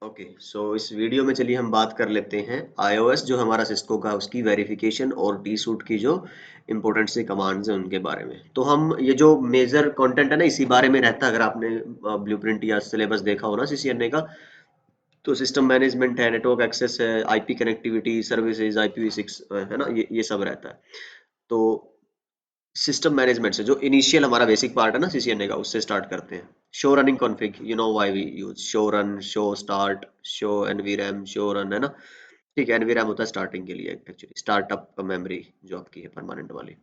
Okay, सो इस video में चलिए हम बात कर लेते हैं iOS जो हमारा सिस्को का उसकी वेरिफिकेशन और डी सूट की जो इम्पोर्टेंट सी कमांड्स हैं उनके बारे में। तो हम ये जो मेजर कंटेंट है ना इसी बारे में रहता है। अगर आपने ब्लूप्रिंट या सिलेबस देखा हो ना सीसीएनए का, तो सिस्टम मैनेजमेंट है, नेटवर्क एक्सेस है, आईपी कनेक्टिविटी सर्विसेज, IPv6 है ना, ये सब रहता है। तो सिस्टम मैनेजमेंट से जो इनिशियल हमारा बेसिक पार्ट है ना सीसीएनए का, उससे स्टार्ट करते हैं। Show running config, you know why we use show run, show start, show nvram, show run, है ना। ठीक है, nvram होता है स्टार्टिंग के लिए, एक्चुअली स्टार्टअप मेमोरी जो आपकी है परमानेंट वाली।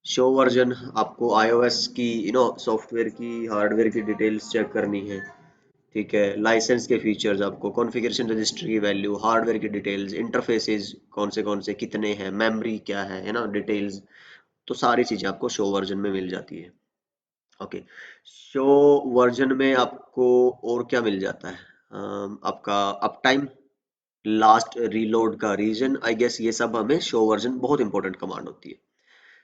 शो वर्जन, आपको iOS की सॉफ्टवेयर की हार्डवेयर की डिटेल्स चेक करनी है। ठीक है, लाइसेंस के फीचर्स, आपको कॉन्फ़िगरेशन रजिस्टर की वैल्यू, हार्डवेयर की डिटेल्स, इंटरफेसेस कौन से कितने हैं, मेमोरी क्या है ना, डिटेल्स। तो सारी चीजें आपको शो वर्जन में मिल जाती है। ओके, शो वर्जन में आपको और क्या मिल जाता है? आपका अप टाइम, लास्ट रीलोड का रीजन, आई गेस ये सब हमें शो वर्जन बहुत इंपॉर्टेंट कमांड होती है।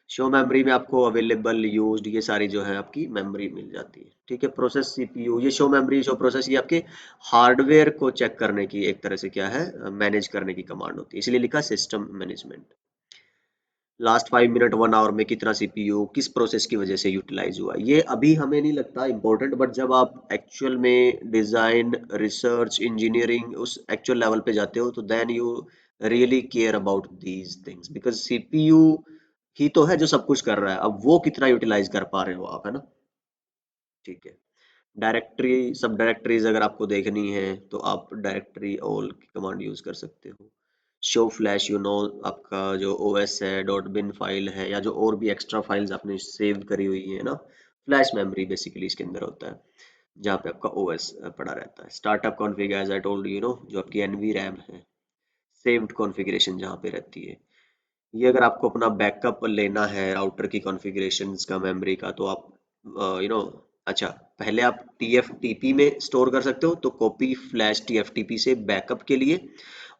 शो मेमोरी में आपको अवेलेबल यूज्ड ये सारी जो है आपकी मेमोरी मिल जाती है। ठीक है, प्रोसेस सीपीयू, ये शो मेमोरी शो प्रोसेस ये आपके हार्डवेयर को चेक करने की एक तरह से क्या है, मैनेज करने की कमांड होती है, इसलिए लिखा system management. Last 5 minute 1 hour में कितना सीपीयू किस प्रोसेस की वजह से यूटिलाइज हुआ, ये अभी हमें नहीं लगता इंपॉर्टेंट, बट जब आप एक्चुअल में डिजाइन, रिसर्च, इंजीनियरिंग उस एक्चुअल लेवल पे जाते हो तो then you really care about these things, because CPU ही तो है जो सब कुछ कर रहा है, अब वो कितना यूटिलाइज कर पा रहे हो आप, है ना। ठीक है, डायरेक्टरी, सब डायरेक्टरीज अगर आपको देखनी है तो आप डायरेक्टरी ऑल की कमांड यूज कर सकते हो। शो फ्लैश, आपका जो ओएस है, डॉट बिन फाइल है, या जो और भी एक्स्ट्रा फाइल्स आपने सेव करी हुई है ना, फ्लैश मेमोरी बेसिकली इसके अंदर होता है, जहाँ पे आपका ओएस पड़ा रहता है। Startup config, as I told जो आपकी एनवी रैम है, सेव्ड कॉन्फ़िगरेशन जहाँ पे रहती है। ये अगर आपको अपना बैकअप लेना है राउटर की कॉन्फ़िगरेशंस का, मेमोरी का, तो आप यू नो अच्छा, पहले आप TFTP में स्टोर कर सकते हो, तो कॉपी फ्लैश TFTP से बैकअप के लिए,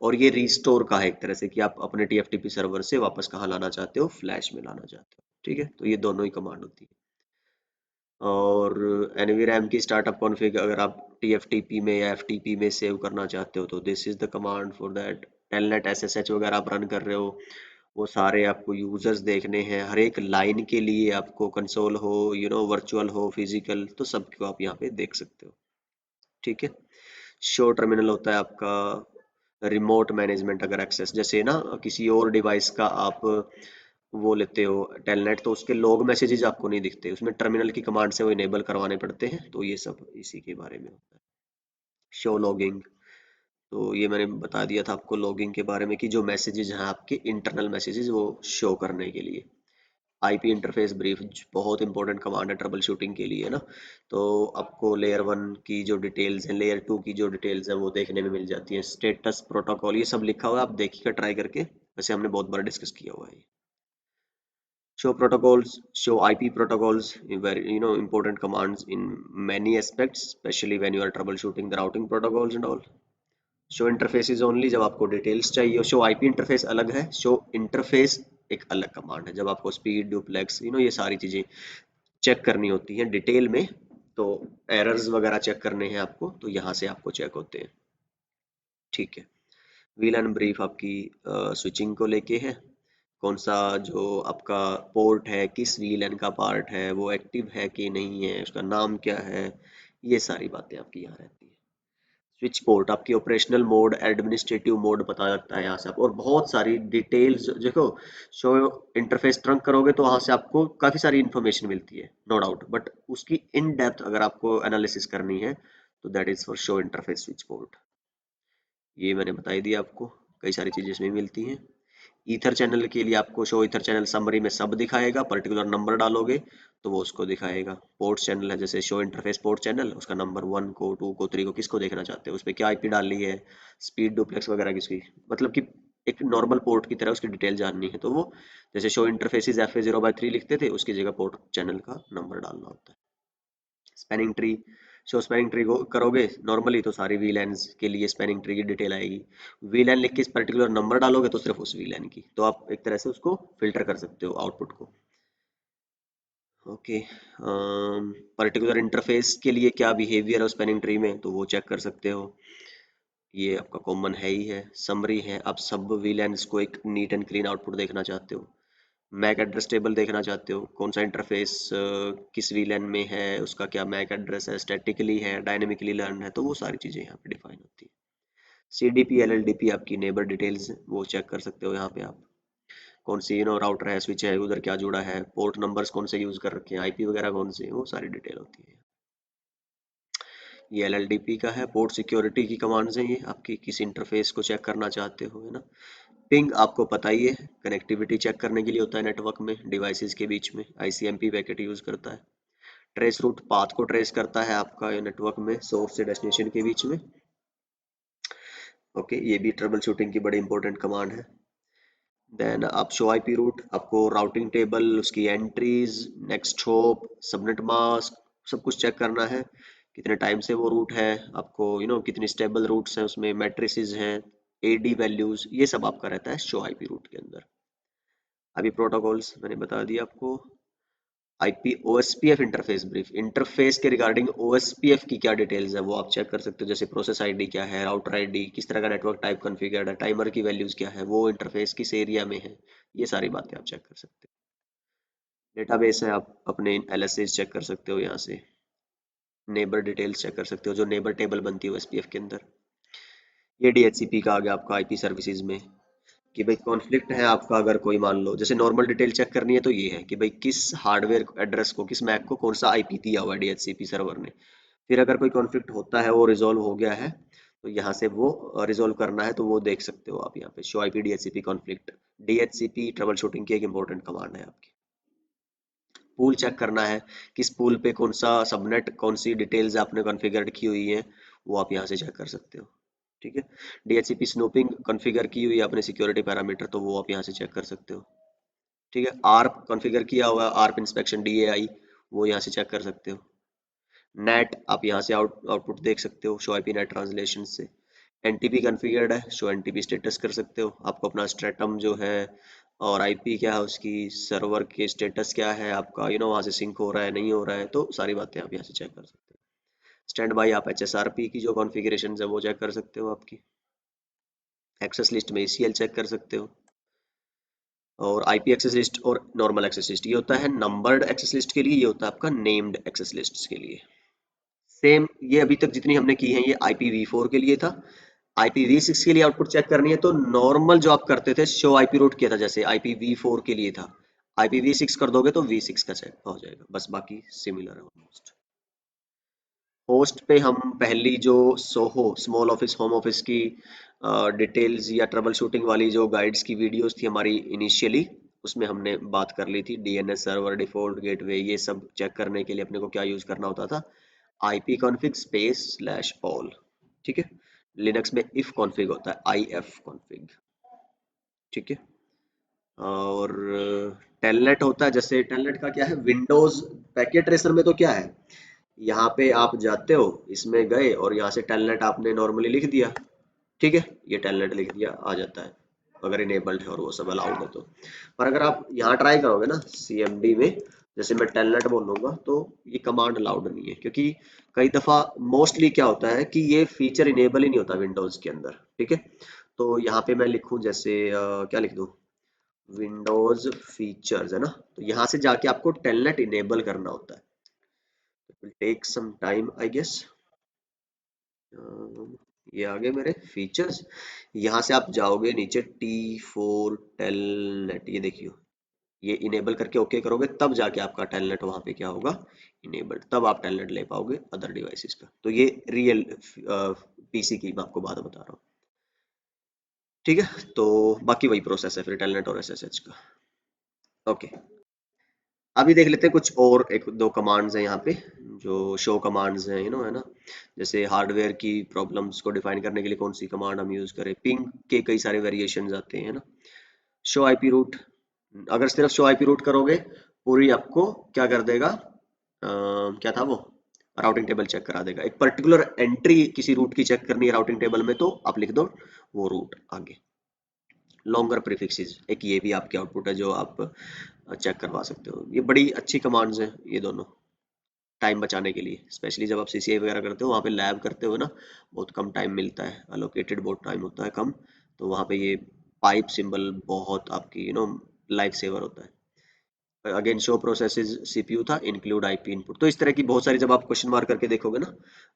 और ये रिस्टोर का है एक तरह से कि आप अपने TFTP सर्वर से वापस कहाँ लाना चाहते हो, फ्लैश में लाना चाहते हो। ठीक है, तो ये दोनों ही कमांड होती है। और NVRAM की स्टार्टअप कॉन्फ़िग अगर आप TFTP में या FTP में सेव करना चाहते हो तो this is the command for that. Telnet SSH वगैरह आप रन कर रहे हो, वो सारे आपको यूजर्स देखने हैं, हर एक लाइन के लिए आपको कंसोल हो, वर्चुअल हो, फिजिकल, तो सबको आप यहाँ पे देख सकते हो। ठीक है, शो टर्मिनल होता है आपका रिमोट मैनेजमेंट, अगर एक्सेस जैसे ना किसी और डिवाइस का आप वो लेते हो टेलनेट, तो उसके लॉग मैसेजेस आपको नहीं दिखते, उसमें टर्मिनल की कमांड से वो इनेबल करवाने पड़ते हैं, तो ये सब इसी के बारे में होता है। शो लॉगिंग, तो ये मैंने बता दिया था आपको लॉगिंग के बारे में कि जो मैसेजेस हैं आपके इंटरनल मैसेजेस वो शो करने के लिए। आईपी इंटरफेस ब्रीफ बहुत इंपॉर्टेंट कमांड है ट्रबल शूटिंग के लिए ना, तो आपको लेयर 1 की जो डिटेल्स हैं, लेयर 2 की जो डिटेल्स हैं वो देखने में मिल जाती है। स्टेटस प्रोटोकॉल ये सब लिखा हुआ है, आप देखिएगा ट्राई करके, वैसे हमने बहुत बार डिस्कस किया हुआ है। Show protocols, show IP protocols, very important commands in many aspects, especially when you are troubleshooting the routing protocols and all. Show interfaces only जब आपको डिटेल्स चाहिए, शो IP इंटरफेस अलग है, शो इंटरफेस एक अलग कमांड है, जब आपको स्पीड, डुप्लेक्स, ये सारी चीजें चेक करनी होती हैं डिटेल में, तो एरर्स वगैरह चेक करने हैं आपको, तो यहाँ से आपको चेक होते हैं। ठीक है, वीलन ब्रीफ आपकी स्विचिंग को लेके है, कौन सा जो आपका पोर्ट है, किस वीलन का पार्ट है, वो एक्टिव है कि नहीं है, उसका नाम क्या है, ये सारी बातें आपकी यहाँ रहती है। स्विच पोर्ट आपकी ऑपरेशनल मोड, एडमिनिस्ट्रेटिव मोड पता लगता है यहाँ से आप, और बहुत सारी डिटेल्स देखो। शो इंटरफेस ट्रंक करोगे तो वहां से आपको काफी सारी इंफॉर्मेशन मिलती है, नो डाउट, बट उसकी इन डेप्थ अगर आपको एनालिसिस करनी है तो that is for show interface switch port. ये मैंने बता ही दिया आपको, कई सारी चीजें इसमें मिलती हैं। ईथर चैनल के लिए आपको शो ईथर चैनल समरी में सब दिखाएगा, पर्टिकुलर नंबर डालोगे तो वो उसको दिखाएगा। पोर्ट चैनल है, जैसे शो इंटरफेस पोर्ट चैनल, उसका नंबर 1 को, 2 को, 3 को, किसको देखना चाहते हो, उस पर क्या IP डालनी है, स्पीड, डुप्लेक्स वगैरह किसकी, मतलब कि एक नॉर्मल पोर्ट की तरह उसकी डिटेल जाननी है, तो वो जैसे शो इंटरफेसिस FA0/3 लिखते थे, उसकी जगह पोर्ट चैनल का नंबर डालना होता है। Spanning tree, show spanning tree को करोगे नॉर्मली तो सारी वीलैन्स के लिए स्पैनिंग ट्री की डिटेल आएगी। वीलैन लिख के इस पर्टिकुलर नंबर डालोगे तो सिर्फ उस वीलैन की, तो आप एक तरह से उसको फिल्टर कर सकते हो आउटपुट को। ओके, पर्टिकुलर इंटरफेस के लिए क्या बिहेवियर है स्पैनिंग ट्री में, तो वो चेक कर सकते हो। ये आपका कॉमन है ही है। समरी है, आप सब वीलैंस को एक नीट एंड क्लीन आउटपुट देखना चाहते हो। मैक एड्रेस टेबल देखना चाहते हो, कौन सा इंटरफेस किस वीलैन में है, उसका क्या मैक एड्रेस है, स्टैटिकली है, डायनेमिकली लर्न है, तो वो सारी चीज़ें यहाँ पे डिफाइन होती है। CDP LLDP आपकी नेबर डिटेल्स वो चेक कर सकते हो यहाँ पे आप। कौन सी राउटर है, स्विच है, उधर क्या जुड़ा है, पोर्ट नंबर्स कौन से यूज कर रखे हैं, IP वगैरह कौन से, वो सारी डिटेल होती है। ये LLDP का है, पोर्ट सिक्योरिटी की कमांड्स हैं, ये आपकी किसी इंटरफेस को चेक करना चाहते हो, है ना। पिंग आपको पता ही है, कनेक्टिविटी चेक करने के लिए होता है नेटवर्क में डिवाइसेस के बीच में, ICMP पैकेट यूज करता है। ट्रेस रूट पाथ को ट्रेस करता है आपका ये नेटवर्क में सोर्स से डेस्टिनेशन के बीच में। ओके, ये भी ट्रबल शूटिंग की बड़ी इंपॉर्टेंट कमांड है। देन आप शो IP रूट, आपको राउटिंग टेबल, उसकी entries, next hop, subnet mask, सब कुछ चेक करना है। कितने टाइम से वो रूट है, आपको कितनी स्टेबल रूट्स हैं उसमें, मैट्रिसेस हैं, AD वैल्यूज, ये सब आपका रहता है शो IP रूट के अंदर। अभी प्रोटोकॉल्स मैंने बता दिया आपको। IP OSPF interface brief, interface के रिगार्डिंग OSPF की क्या डिटेल्स है वो आप चेक कर सकते हो, जैसे प्रोसेस ID क्या है, राउटर ID, किस तरह का नेटवर्क टाइप कॉन्फ़िगर्ड है, टाइमर की वैल्यूज क्या है, वो इंटरफेस किस एरिया में है, ये सारी बातें आप चेक कर सकते हो। डेटाबेस है, आप अपने LSAs चेक कर सकते हो यहाँ से। नेबर डिटेल्स चेक कर सकते हो, जो नेबर टेबल बनती है OSPF के अंदर। ये DHCP का आ गया आपका IP सर्विसेज में, कि भाई कॉन्फ्लिक्ट है आपका, अगर कोई मान लो जैसे नॉर्मल डिटेल चेक करनी है तो ये है कि भाई किस हार्डवेयर एड्रेस को, किस मैक को कौन सा IP दिया हुआ है DHCP सर्वर ने। फिर अगर कोई कॉन्फ्लिक्ट होता है, वो रिजोल्व हो गया है, तो यहाँ से वो रिजोल्व करना है तो वो देख सकते हो आप यहाँ पे show IP DHCP conflict. DHCP trouble shooting की एक इंपॉर्टेंट कमांड है आपकी। पूल चेक करना है, किस पूल पे कौन सा सबनेट, कौन सी डिटेल्स आपने कॉन्फ़िगर्ड की हुई है, वो आप यहाँ से चेक कर सकते हो। ठीक है। DHCP स्नूपिंग कॉन्फ़िगर की हुई है आपने सिक्योरिटी पैरामीटर, तो वो आप यहाँ से चेक कर सकते हो। ठीक है। ARP कॉन्फ़िगर किया हुआ, ARP इंस्पेक्शन DAI, वो यहाँ से चेक कर सकते हो। नेट आप यहाँ से आउटपुट देख सकते हो शो IP नेट ट्रांसलेशन से। NTP कॉन्फ़िगर्ड है, शो NTP स्टेटस कर सकते हो, आपको अपना स्ट्रेटम जो है और IP क्या है उसकी, सर्वर के स्टेटस क्या है आपका, वहाँ से सिंक हो रहा है नहीं हो रहा है, तो सारी बातें आप यहाँ से चेक कर सकते हो। स्टैंड बाई आप HSRP की जो कॉन्फ़िगरेशन है वो चेक कर सकते हो आपकी। एक्सेस लिस्ट में ACL चेक कर सकते हो। और IP एक्सेस लिस्ट और नॉर्मल एक्सेस लिस्ट, ये होता है नंबर्ड एक्सेस लिस्ट के लिए, ये होता है आपका नेम्ड एक्सेस लिस्ट के लिए। सेम, ये अभी तक जितनी हमने की है ये IPv4 के लिए था। IPv6 के लिए आउटपुट चेक करनी है तो नॉर्मल जो आप करते थे शो IP रूट किया था, जैसे IPv4 के लिए था, IPv6 कर दोगे तो V6 का चेक हो जाएगा, बस बाकी सिमिलर है ऑलमोस्ट। होस्ट पे हम पहली जो Soho small office home office की डिटेल्स या ट्रबल शूटिंग वाली जो गाइड्स की वीडियोस थी हमारी इनिशियली, उसमें हमने बात कर ली थी DNS सर्वर, डिफॉल्ट गेटवे, ये सब चेक करने के लिए अपने को क्या यूज करना होता था, IP config space slash all. ठीक है। लिनक्स में इफ कॉन्फ़िग होता है, IF कॉन्फ़िग। ठीक है। और टेलनेट होता है, जैसे टेलनेट का क्या है, विंडोज पैकेट ट्रेसर में तो क्या है, यहाँ पे आप जाते हो, इसमें गए और यहाँ से टेलनेट आपने नॉर्मली लिख दिया। ठीक है। ये टेलनेट लिख दिया आ जाता है, अगर इनेबल्ड है और वो सब अलाउड है तो। पर अगर आप यहाँ ट्राई करोगे ना CMD में, जैसे मैं टेलनेट बोलूंगा तो ये कमांड अलाउड नहीं है, क्योंकि कई दफा मोस्टली क्या होता है कि ये फीचर इनेबल ही नहीं होता विंडोज के अंदर। ठीक है। तो यहाँ पे मैं लिखूं जैसे क्या लिख दूं, विंडोज फीचर्स, है ना, तो यहाँ से जाके आपको टेलनेट इनेबल करना होता है। Will take some time I guess. ये आगे मेरे फीचर्स, यहाँ से आप जाओगे नीचे T4 टेलनेट, ये देखियो, ये इनेबल करके ओके करोगे तब जाके आपका टेलनेट वहां पे क्या होगा, इनेबल्ड, तब आप टेलनेट ले पाओगे अदर डिवाइसेस का। तो ये रियल PC की मैं आपको बात बता रहा हूँ। ठीक है। तो बाकी वही प्रोसेस है फिर टेलनेट और SSH का। ओके। अभी देख लेते हैं कुछ और एक दो कमांड्स हैं यहाँ पे, जो शो कमांड्स हैं, है ना। जैसे हार्डवेयर की प्रॉब्लम्स को डिफाइन करने के लिए कौन सी कमांड हम यूज करें, पिंग के कई सारे वेरिएशंस आते हैं, है ना। शो IP रूट, अगर सिर्फ शो IP रूट करोगे पूरी आपको क्या कर देगा, क्या था वो, राउटिंग टेबल चेक करा देगा। एक पर्टिकुलर एंट्री किसी रूट की चेक करनी है राउटिंग टेबल में तो आप लिख दो वो रूट आगे। लॉन्गर प्रीफिक्सेस, एक ये भी आपके आउटपुट है जो आप चेक करवा सकते हो। ये बड़ी अच्छी कमांड्स हैं ये दोनों। टाइम बचाने के लिए, स्पेशली जब आप सीसीआई वगैरह करते हो, वहाँ पे लैब करते हो ना, बहुत कम टाइम मिलता है, अलोकेटेड बहुत टाइम होता है कम, तो वहाँ पे ये पाइप सिंबल बहुत आपकी लाइफ सेवर होता है। अगेन शो प्रोसेसेस सीपीयू था, इंक्लूड आईपी इनपुट। तो इस तरह की बहुत सारी, जब आप क्वेश्चन मार्क करके देखोगे ना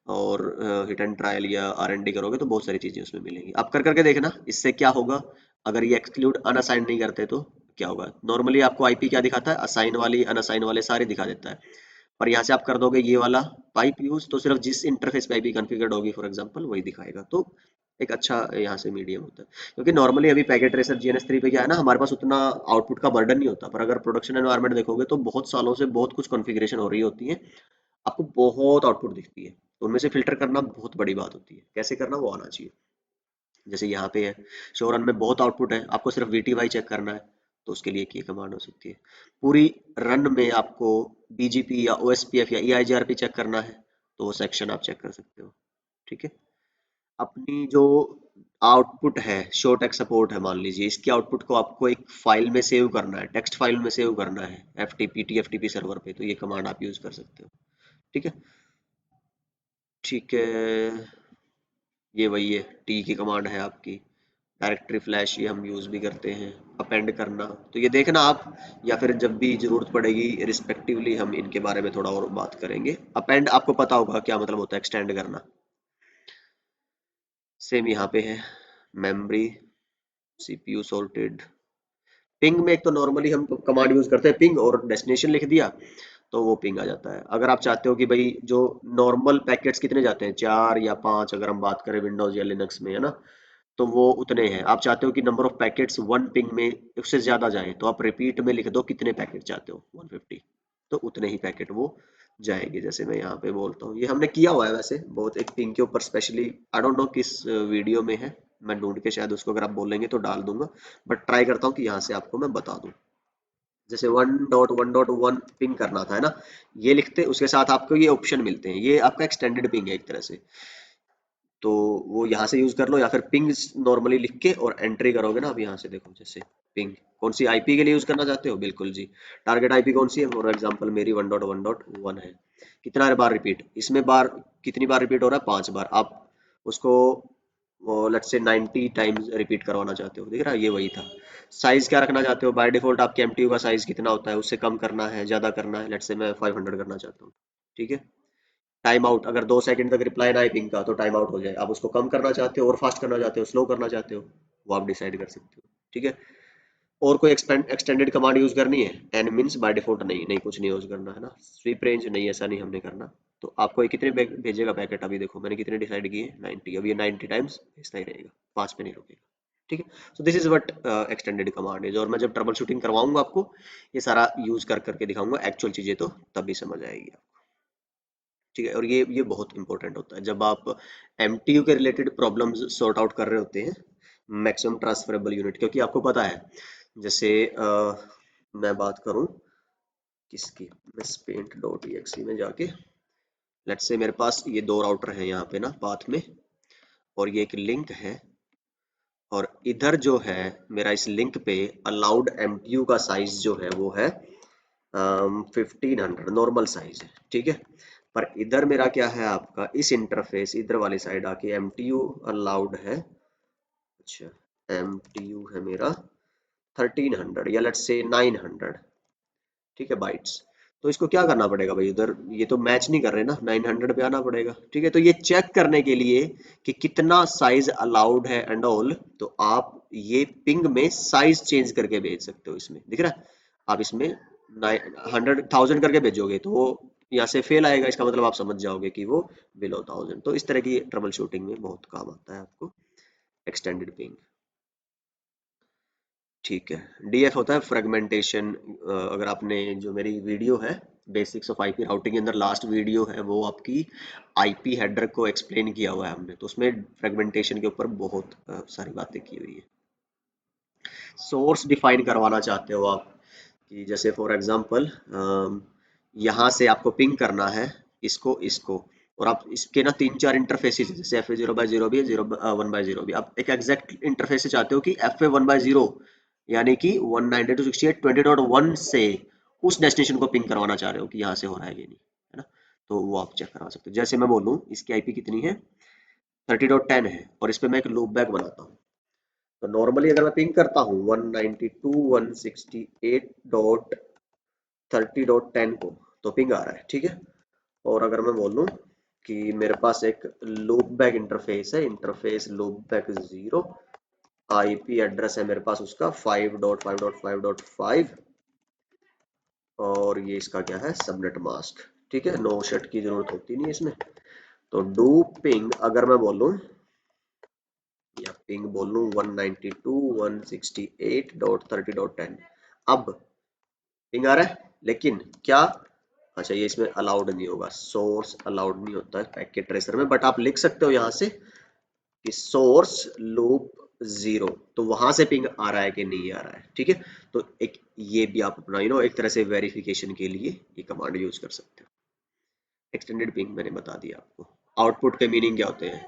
और हिट एंड ट्रायल या आरएनडी करोगे तो बहुत सारी चीजें उसमें मिलेंगी। आप कर करके देखना, इससे क्या होगा। अगर ये एक्सक्लूड अनअसाइन नहीं करते तो क्या होगा। नॉर्मली आपको आईपी क्या दिखाता है, असाइन वाली अनअसाइन वाले सारे दिखा देता है, पर यहाँ से आप कर दोगे ये वाला पाइप यूज, तो सिर्फ जिस इंटरफेस पे आईपी कॉन्फ़िगर्ड होगी फॉर एग्जांपल वही दिखाएगा। तो एक अच्छा यहाँ से मीडियम होता है, क्योंकि नॉर्मली अभी पैकेट ट्रेसर जीएनएस 3 पे क्या है ना, हमारे पास उतना आउटपुट का बर्डन नहीं होता, पर अगर प्रोडक्शन एनवायरनमेंट देखोगे तो बहुत सालों से बहुत कुछ कॉन्फ़िगरेशन हो रही होती है, आपको बहुत आउटपुट दिखती है, तो उनमें से फिल्टर करना बहुत बड़ी बात होती है। कैसे करना वो आना चाहिए। जैसे यहाँ पे है, शो रन में बहुत आउटपुट है, आपको सिर्फ वीटीवाई चेक करना है, तो उसके लिए की कमांड हो सकती है। पूरी रन में आपको बीजीपी या ओएसपीएफ या ईआईजीआरपी चेक करना है, तो वो सेक्शन आप चेक कर सकते हो। ठीक है। अपनी जो आउटपुट है, शो टेक्स्ट सपोर्ट है, मान लीजिए इसकी आउटपुट को आपको एक फाइल में सेव करना है, टेक्स्ट फाइल में सेव करना है, एफटीपी टीएफटीपी सर्वर पे, तो ये कमांड आप यूज कर सकते हो। ठीक है। ठीक है, ये वही है, टी की कमांड है आपकी। डायरेक्टरी फ्लैश ये हम यूज भी करते हैं। अपेंड करना, तो ये देखना आप, या फिर जब भी जरूरत पड़ेगी रिस्पेक्टिवली हम इनके बारे में थोड़ा और बात करेंगे। अपेंड आपको पता होगा क्या मतलब होता है, एक्सटेंड करना। सेम यहाँ पे है, मेमोरी, सीपीयू सॉर्टेड। पिंग में एक तो नॉर्मली हम कमांड यूज करते हैं पिंग, और डेस्टिनेशन लिख दिया तो वो पिंग आ जाता है। अगर आप चाहते हो कि भाई जो नॉर्मल पैकेट्स कितने जाते हैं, 4 या 5, अगर हम बात करें विंडोज या लिनक्स में, है ना, तो वो उतने हैं। आप चाहते हो कि number of packets one ping में उससे ज्यादा जाए, तो आप रिपीट में लिख दो कितने पैकेट चाहते हो, 150, तो उतने ही पैकेट वो जाएंगे। जैसे मैं यहाँ पे बोलता हूँ, ये हमने किया हुआ है वैसे बहुत, एक पिंग के ऊपर स्पेशली, आई डोंट नो किस वीडियो में है, मैं ढूंढ के शायद उसको अगर आप बोलेंगे तो डाल दूंगा, बट ट्राई करता हूँ कि यहाँ से आपको मैं बता दूं। जैसे 1.1.1 पिंग करना था, है ना, ये लिखते उसके साथ आपको ये ऑप्शन मिलते हैं, ये आपका एक्सटेंडेड पिंग है एक तरह से, तो वो यहाँ से यूज कर लो, या फिर पिंग नॉर्मली लिख के और एंट्री करोगे ना। अब यहाँ से देखो, जैसे पिंग कौन सी आईपी के लिए यूज करना चाहते हो, बिल्कुल जी, टारगेट आईपी कौन सी है, फॉर एग्जांपल मेरी 1.1.1 है। कितना बार रिपीट, इसमें बार कितनी बार रिपीट हो रहा है, 5 बार। आप उसको लेट्स से 90 टाइम्स रिपीट करवाना चाहते हो, दिख रहा है, ये वही था। साइज क्या रखना चाहते हो, बाय डिफॉल्ट आपके एमटीयू का साइज कितना होता है, उससे कम करना है ज्यादा करना है, लेट्स से मैं 500 करना चाहता हूँ। ठीक है। टाइम आउट, अगर 2 सेकंड तक रिप्लाई ना आए पिंग का तो टाइम आउट हो जाए। आप उसको कम करना चाहते हो और फास्ट करना चाहते हो, स्लो करना चाहते हो, वो आप डिसाइड कर सकते हो। ठीक है। और कोई एक्सटेंडेड कमांड यूज करनी है, एन मीन्स बाय डिफॉल्ट नहीं, नहीं कुछ नहीं यूज करना है ना। स्वीप रेंज नहीं, ऐसा नहीं हमने करना। तो आपको ये कितने भेजेगा पैकेट, अभी देखो मैंने कितने डिसाइड किए, 90। अब ये 90 टाइम्स भेजता ही रहेगा, 5 पे नहीं रुकेगा। ठीक है। So this is what extended command is, और मैं जब ट्रबल शूटिंग करवाऊंगा आपको ये सारा यूज कर करके दिखाऊंगा एक्चुअल चीजें, तो तभी समझ आएगी। ठीक है। और ये बहुत इंपॉर्टेंट होता है जब आप एमटीयू के रिलेटेड प्रॉब्लम्स सॉर्ट आउट कर रहे होते हैं, मैक्सिमम ट्रांसफरेबल यूनिट, क्योंकि आपको पता है, जैसे मैं बात करूं किसकी, मैं पेंट डॉट एक्सी में जाके, लेट्स से मेरे पास ये 2 राउटर हैं यहाँ पे ना पाथ में, और ये एक लिंक है, और इधर जो है मेरा इस लिंक पे अलाउड एमटीयू का साइज जो है वो है 1500 नॉर्मल साइज है। ठीक है। पर इधर मेरा क्या है, आपका इस इंटरफेस इधर वाली साइड आके एमटीयू अलाउड है, अच्छा, एमटीयू है मेरा 1300 या लेट्स से 900। ठीक है, बाइट्स। तो इसको क्या करना पड़ेगा भाई, उधर ये तो मैच नहीं कर रहे ना, 900 पे आना पड़ेगा। ठीक है। तो ये चेक करने के लिए कि कितना साइज अलाउड है एंड ऑल, तो आप ये पिंग में साइज चेंज करके भेज सकते हो। इसमें दिख रहा है, आप इसमें 100,000 करके भेजोगे तो वो यहाँ से फेल आएगा, इसका मतलब आप समझ जाओगे कि वो बिलो 1000। तो इस तरह की ट्रबल शूटिंग में बहुत काम आता है आपको एक्सटेंडेड पिंग। ठीक है। डीएफ होता है फ्रेगमेंटेशन। अगर आपने जो मेरी वीडियो है बेसिक्स ऑफ आईपी राउटिंग के अंदर लास्ट वीडियो है, वो आपकी आईपी हेडर को एक्सप्लेन किया हुआ है हमने, तो उसमें फ्रेगमेंटेशन के ऊपर बहुत सारी बातें की हुई है। सोर्स डिफाइन करवाना चाहते हो आप, कि जैसे फॉर एग्जांपल यहाँ से आपको पिंग करना है इसको इसको, और आप इसके ना 3-4 इंटरफेसेस, जैसे एफ ए 0/0 भी है, 1/0 भी, आप एक एग्जैक्ट इंटरफेस से चाहते हो कि एफ ए 1/0 यानी कि 192.168.20.1 से उस डेस्टिनेशन को पिंग करवाना चाह रहे हो कि यहाँ से हो रहा है कि नहीं, है ना। तो वो आप चेक करा सकते हो। जैसे मैं बोलूँ इसकी आईपी कितनी है, 30.10 है, और इस पे मैं एक लूप बैक बनाता हूँ। तो नॉर्मली अगर मैं पिंग करता हूँ 192.168.30.10 को, तो पिंग आ रहा है, ठीक है। और अगर मैं बोलूँ कि मेरे पास एक लूप बैक इंटरफेस है, interface loop back 0, IP address है मेरे पास उसका 5.5.5.5, और ये इसका क्या है, सबनेट मास्क, ठीक है। नो शट की जरूरत होती नहीं है इसमें। तो डू पिंग अगर मैं बोलूँ या पिंग बोलूँ 192.168.30.10, अब पिंग आ रहा है, लेकिन क्या, अच्छा ये इसमें अलाउड नहीं होगा, सोर्स अलाउड नहीं होता है पैकेट ट्रेसर में, बट आप लिख सकते हो यहाँ से कि सोर्स लूप 0, तो वहां से पिंग आ रहा है कि नहीं आ रहा है, ठीक है। तो एक ये भी आप अपना एक तरह से वेरिफिकेशन के लिए ये कमांड यूज कर सकते हो। एक्सटेंडेड पिंग मैंने बता दिया आपको। आउटपुट के मीनिंग क्या होते हैं,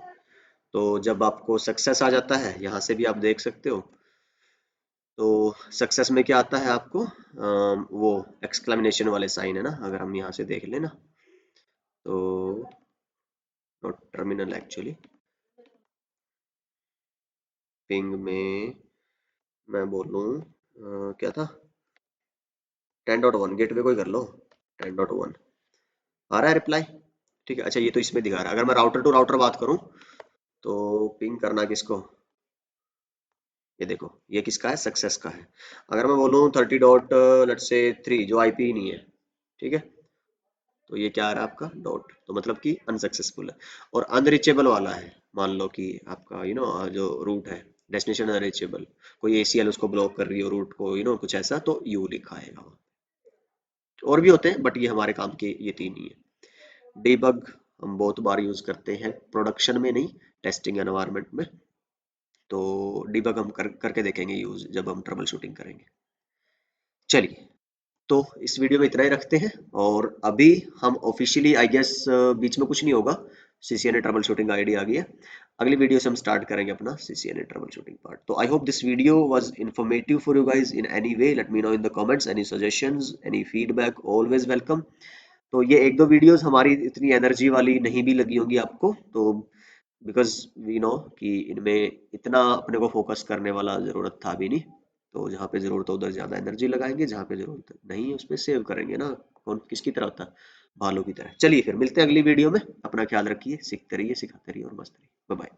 तो जब आपको सक्सेस आ जाता है, यहाँ से भी आप देख सकते हो, तो सक्सेस में क्या आता है आपको, वो एक्सक्लेमेशन वाले साइन है ना, अगर हम यहाँ से देख लेना, तो नॉट टर्मिनल एक्चुअली, पिंग में मैं बोलूँ क्या था, 10.1 गेटवे को ही कर लो, 10.1 आ रहा है रिप्लाई, ठीक है। अच्छा ये तो इसमें दिखा रहा है, अगर मैं राउटर टू राउटर बात करूँ तो पिंग करना किसको, ये देखो ये किसका है, सक्सेस का है। अगर मैं बोलूँ 30.3 जो आईपी नहीं है, ठीक है, तो ये क्या आ रहा है आपका डॉट, तो मतलब कि अनसक्सेसफुल है। और अनरीचेबल वाला है, मान लो कि आपका जो रूट है, डेस्टिनेशन अनरीचेबल, कोई एसीएल उसको ब्लॉक कर रही हो रूट को, कुछ ऐसा, तो यू लिखा आएगा। और भी होते हैं बट ये हमारे काम के ये तीन ही है। डीबग हम बहुत बार यूज करते हैं, प्रोडक्शन में नहीं, टेस्टिंग एनवायरनमेंट में। तो डीबग हम करके देखेंगे यूज जब हम ट्रबल शूटिंग करेंगे। चलिए, तो इस वीडियो में इतना ही रखते हैं, और अभी हम ऑफिशियली आई गेस बीच में कुछ नहीं होगा, सीसीएनए ट्रबल शूटिंग आईडी आ गई है। अगली वीडियो से हम स्टार्ट करेंगे अपना सीसीएनए ट्रबल शूटिंग पार्ट। तो I hope this video was informative for you guys in any way, let me know in the comments, any suggestions, any feedback, always welcome. तो ये एक दो वीडियोस हमारी इतनी एनर्जी वाली नहीं भी लगी होंगी आपको, तो बिकॉज वी नो कि इनमें इतना अपने को फोकस करने वाला जरूरत था भी नहीं। तो जहाँ पे जरूरत है उधर ज्यादा एनर्जी लगाएंगे, जहाँ पे जरूरत नहीं है उस पर सेव करेंगे ना, कौन किसकी तरह होता है, भालू की तरह। चलिए फिर मिलते हैं अगली वीडियो में, अपना ख्याल रखिए, सीखते रहिए, सिखाते रहिए और मस्त रहिए। Bye bye.